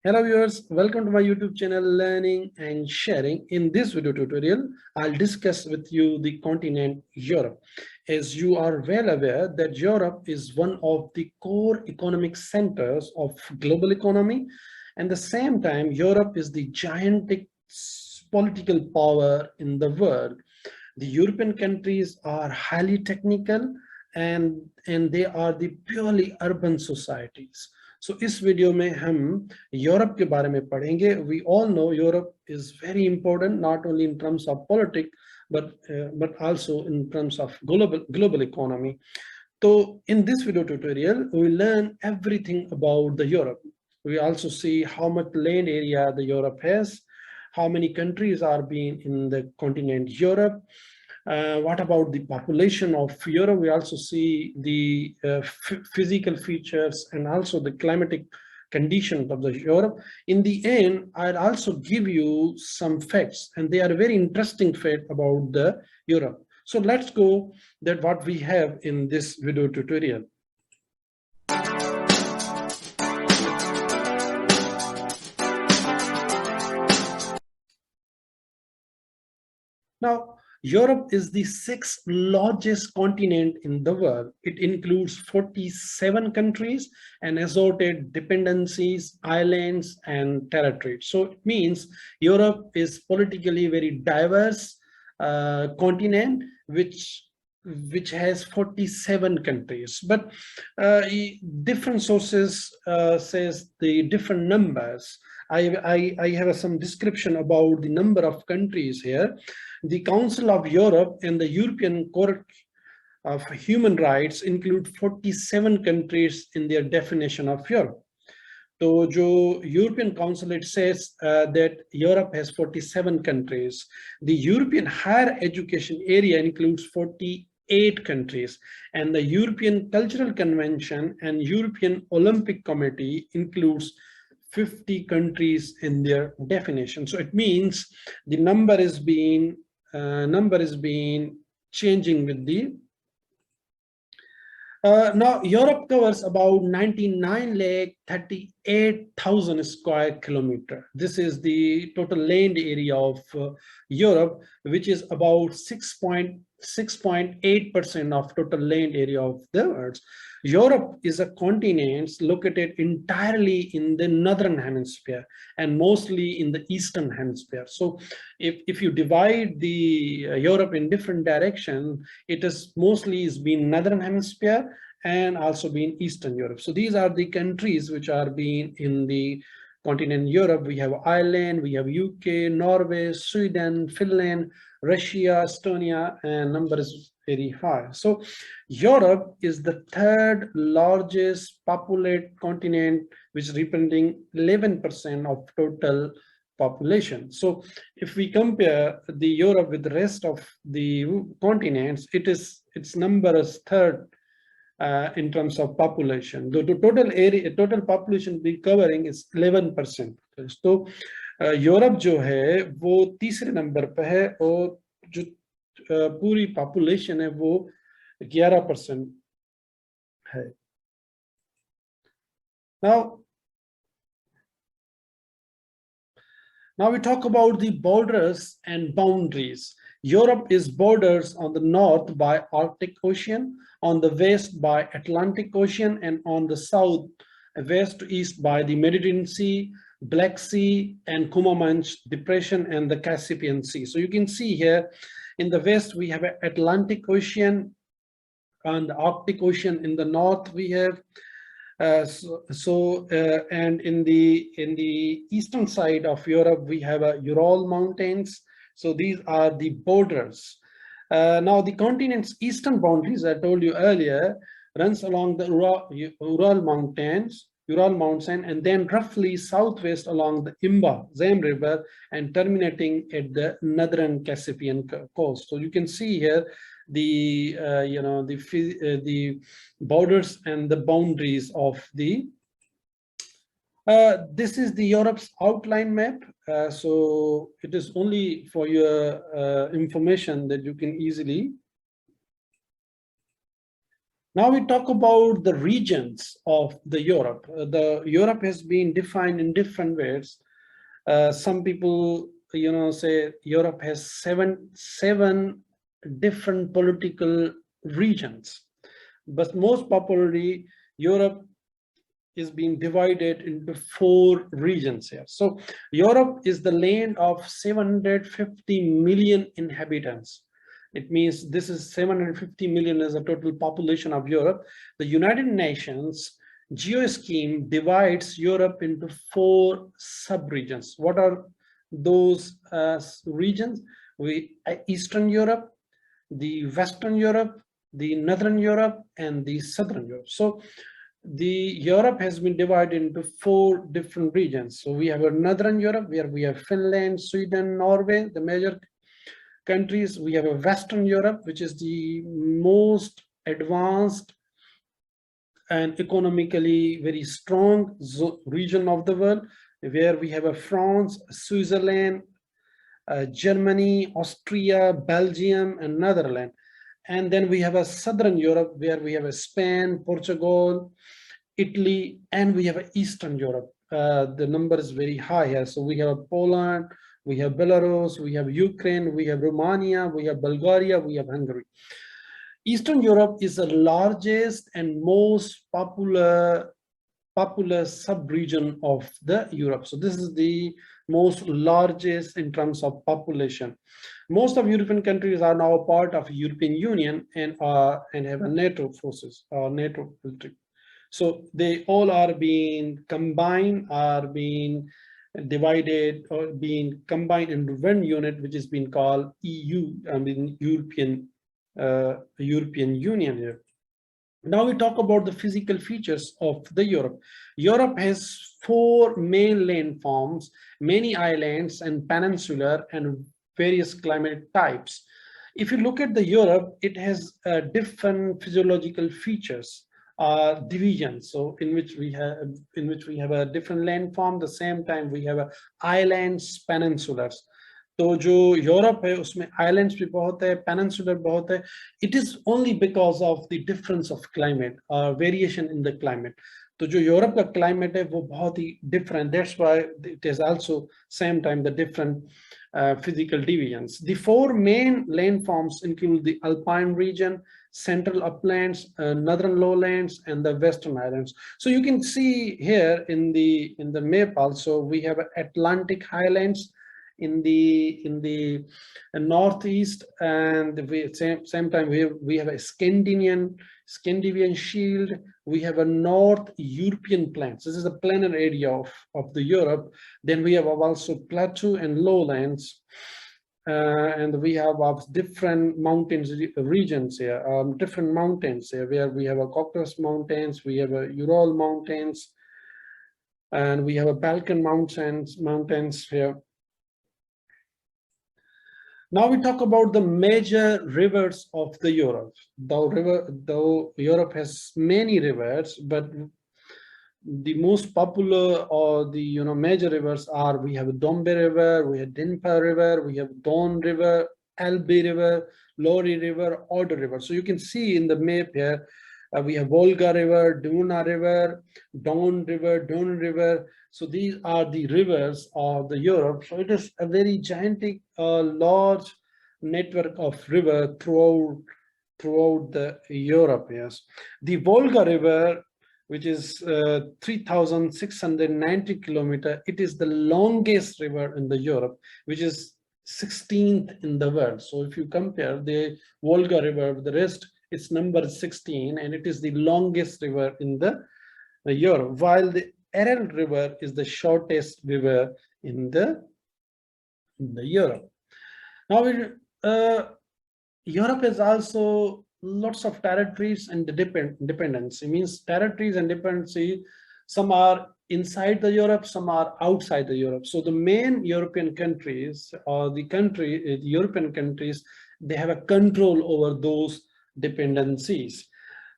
Hello viewers, welcome to my YouTube channel Learning and Sharing. In this video tutorial, I'll discuss with you the continent Europe. As you are well aware that Europe is one of the core economic centers of global economy, and at the same time Europe is the gigantic political power in the world. The European countries are highly technical and they are the purely urban societies. So इस video में हम Europe के बारे में पढ़ेंगे. We all know Europe is very important not only in terms of politics but also in terms of global economy. So in this video tutorial we learn everything about the Europe. We also see how much land area the Europe has, how many countries are being in the continent Europe. What about the population of Europe? We also see the physical features and also the climatic conditions of the Europe. In the end, I'll also give you some facts, and they are very interesting facts about the Europe. So let's go that what we have in this video tutorial. Now, Europe is the sixth largest continent in the world. It includes 47 countries and assorted dependencies, islands, and territories. So it means Europe is politically very diverse continent, which has 47 countries, but different sources says the different numbers. I have some description about the number of countries here. The Council of Europe and the European Court of Human Rights include 47 countries in their definition of Europe. So, the European Council, it says that Europe has 47 countries. The European Higher Education Area includes 48 countries, and the European Cultural Convention and European Olympic Committee includes 50 countries in their definition. So it means the number is being changing with the now Europe covers about 99,38,000 square kilometer. This is the total land area of Europe, which is about 6.8% of total land area of the earth. Europe is a continent located entirely in the Northern Hemisphere and mostly in the Eastern Hemisphere. So if you divide the Europe in different directions, it is mostly been Northern Hemisphere and also being Eastern Europe. So these are the countries which are being in the continent Europe. We have Ireland, we have UK, Norway, Sweden, Finland, Russia, Estonia, and number is very high. So Europe is the third largest populated continent, which is representing 11% of total population. So if we compare the Europe with the rest of the continents, its number is third in terms of population. The total population be covering is 11%. So Europe जो है वो तीसरे number पे है और जो पूरी population है वो 11% है. Now we talk about the borders and boundaries. Europe is borders on the north by Arctic Ocean, on the west by Atlantic Ocean, and on the south, west to east by the Mediterranean Sea, Black Sea, and Kuma-Manych Depression, and the Caspian Sea. So you can see here in the west we have Atlantic Ocean, and the Arctic Ocean in the north we have. And in the eastern side of Europe we have Ural Mountains. So these are the borders. Now the continent's eastern boundaries, I told you earlier, runs along the Ural Mountains, and then roughly southwest along the Emba, Zhem River, and terminating at the northern Caspian coast. So you can see here the the borders and the boundaries of the this is the Europe's outline map. So it is only for your information that you can easily Now we talk about the regions of the Europe. The Europe has been defined in different ways. Some people, say Europe has seven different political regions, but most popularly, Europe is being divided into 4 regions here. So Europe is the land of 750 million inhabitants. It means this is 750 million as a total population of Europe. The United Nations geoscheme divides Europe into 4 sub-regions. What are those regions? Eastern Europe, the Western Europe, the Northern Europe, and the Southern Europe. So the Europe has been divided into 4 different regions. So we have a Northern Europe where we have Finland, Sweden, Norway, the major countries. We have a Western Europe, which is the most advanced and economically very strong region of the world, where we have a France, Switzerland, Germany, Austria, Belgium, and Netherlands. And then we have a Southern Europe where we have a Spain, Portugal, Italy, and we have a Eastern Europe. The number is very high here. So we have Poland, we have Belarus, we have Ukraine, we have Romania, we have Bulgaria, we have Hungary. Eastern Europe is the largest and most populous sub-region of the Europe. So this is the most largest in terms of population. Most of European countries are now part of European Union and have a NATO forces or NATO military. So they all are being combined, are being divided or being combined into one unit, which is being called EU, European Union here. Now we talk about the physical features of the Europe. Europe has 4 main landforms, many islands and peninsular and various climate types. If you look at the Europe, it has different physiological features, divisions. So in which we have a different landform. The same time we have islands, peninsulars. तो जो Europe है उसमें islands भी बहुत है, peninsular बहुत है. It is only because of the difference of climate, variation in the climate. तो जो यूरोप का क्लाइमेट है वो बहुत ही different, that's why it is also same time the different physical divisions. The 4 main landforms include the alpine region, central uplands, northern lowlands, and the western islands. So you can see here in the map also we have Atlantic highlands in the northeast, and same time we have a Scandinavian shield. We have a North European plains. This is the planar area of the Europe. Then we have also plateau and lowlands, and we have different mountains regions here, different mountains here, where we have a Caucasus Mountains, we have a Ural Mountains, and we have a Balkan mountains here. Now we talk about the major rivers of the Europe. Though Europe has many rivers, but the most popular or the major rivers are, we have Dombe River, we have Dnieper River, we have Don River, Elbe River, Lori River, Oder River. So you can see in the map here, we have Volga River, Duna River, Don River. So these are the rivers of the Europe. So it is a very gigantic, large network of river throughout the Europe. Yes, the Volga River, which is 3,690 kilometers. It is the longest river in the Europe, which is 16th in the world. So if you compare the Volga River with the rest, it's number 16, and it is the longest river in the Europe, while the Aral River is the shortest river in the Europe. Now, Europe has also lots of territories and dependency. Means territories and dependency, some are inside the Europe, some are outside the Europe. So the main European countries, or the European countries, they have a control over those dependencies.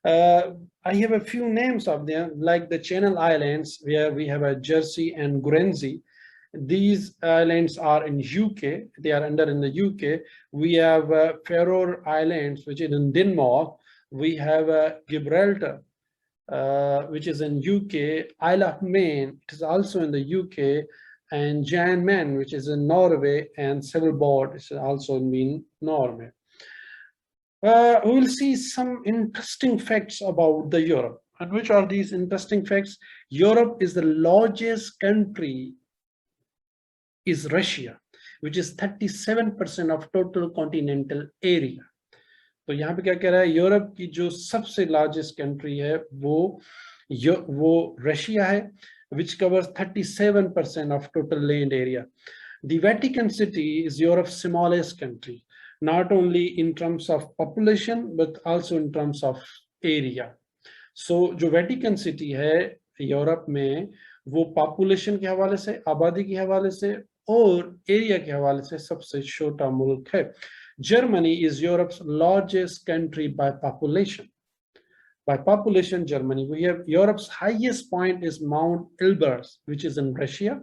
I have a few names of them, like the Channel Islands, where we have a Jersey and Guernsey. These islands are in UK. They are in the UK. We have Faroe Islands, which is in Denmark. We have Gibraltar, which is in UK, Isle of Man, it is also in the UK, and Zhem, which is in Norway, and Svalbard, which is also in Norway. We will see some interesting facts about the Europe. And which are these interesting facts? Europe is the largest country, is Russia, which is 37% of total continental area. तो यहाँ पे क्या कह रहा है, Europe की जो सबसे लार्जेस्ट कंट्री है वो रशिया है, which covers 37% of total land area. The Vatican City is Europe's smallest country, not only in terms of population but also in terms of area. So जो Vatican City है Europe में, वो population के हवाले से, आबादी के हवाले से और एरिया के हवाले से सबसे छोटा मुल्क है. Germany is Europe's largest country by population. By population, Germany. We have Europe's highest point is Mount Elbrus, which is in Russia.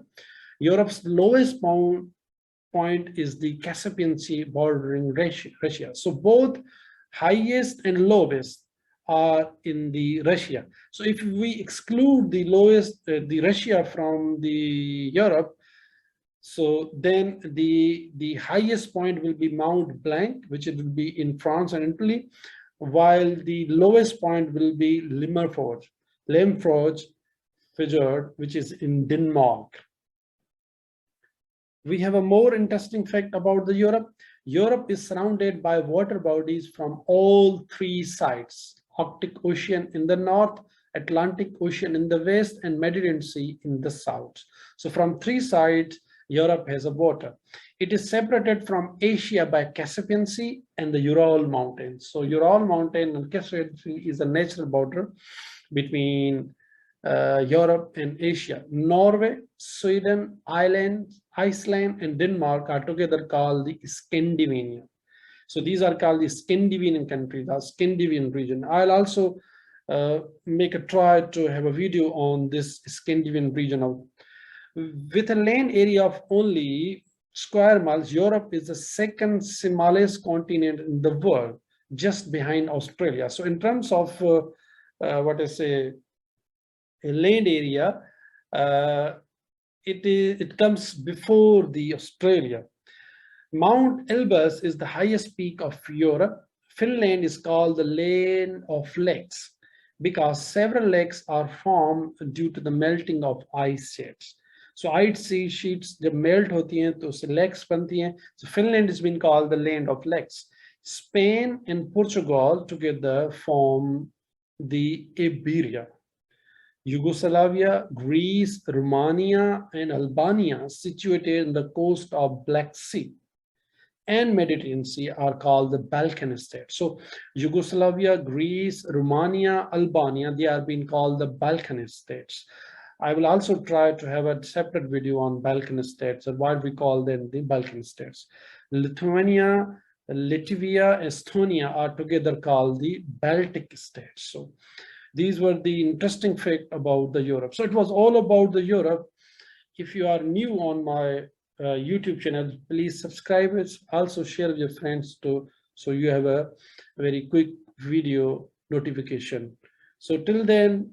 Europe's lowest point is the Caspian Sea bordering Russia. So both highest and lowest are in the Russia. So if we exclude the lowest, the Russia from the Europe, so then the highest point will be Mount Blanc, which it will be in France and Italy, while the lowest point will be Limfjord, which is in Denmark. We have a more interesting fact about the Europe. Europe is surrounded by water bodies from all three sides: Arctic Ocean in the north, Atlantic Ocean in the west, and Mediterranean Sea in the south. So from three sides, Europe has a water. It is separated from Asia by Caspian Sea and the Ural Mountains. So Ural Mountain and Caspian Sea is a natural border between Europe and Asia. Norway, Sweden, Iceland, and Denmark are together called the Scandinavia. So these are called the Scandinavian countries, the Scandinavian region. I'll also make a try to have a video on this Scandinavian region. With a land area of only square miles, Europe is the second smallest continent in the world, just behind Australia. So in terms of a land area, it comes before the Australia. Mount Elbrus is the highest peak of Europe. Finland is called the land of lakes because several lakes are formed due to the melting of ice sheets. So ice sheets जब melt होती हैं तो उससे lakes बनती हैं. So Finland has been called the land of lakes. Spain and Portugal together form the Iberia. Yugoslavia, Greece, Romania, and Albania, situated in the coast of Black Sea and Mediterranean Sea, are called the Balkan states. So Yugoslavia, Greece, Romania, Albania, they are being called the Balkan states. I will also try to have a separate video on Balkan states and why we call them the Balkan states. Lithuania, Latvia, Estonia are together called the Baltic states. So these were the interesting fact about the Europe. So it was all about the Europe. If you are new on my YouTube channel, please subscribe it. Also share with your friends too, so you have a very quick video notification. So till then,